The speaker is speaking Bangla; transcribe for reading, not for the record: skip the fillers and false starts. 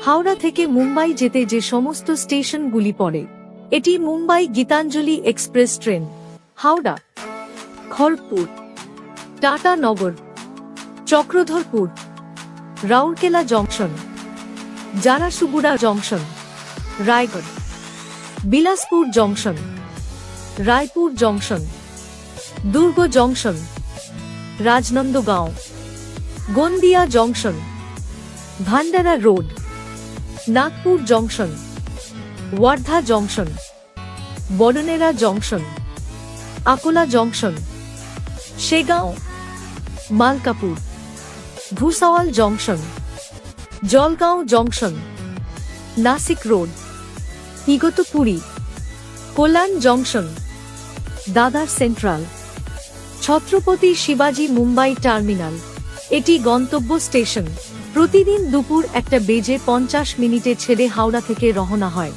হাওড়া থেকে মুম্বাই যেতে যে সমস্ত স্টেশনগুলি পড়ে, এটি Mumbai Gitanjali express train. Howrah, Kharagpur, Tata Nagar, Chakradharpur, Rourkela junction, Jharsuguda junction, Raigarh, Bilaspur junction, Raipur junction, Durg junction, Rajnandgaon, Gondia junction, Bhandara road, Nagpur junction, Wardha junction, Badnera junction, Akola junction, Shegaon, Malkapur, Bhusawal junction, Jalgaon junction, Nashik road, Igatpuri, Kalyan junction, Dadar central, Chhatrapati শিবাজি মুম্বাই টার্মিনাল। এটি গন্তব্য স্টেশন। প্রতিদিন দুপুর 1:50 ছেড়ে হাওড়া থেকে রওনা হয়।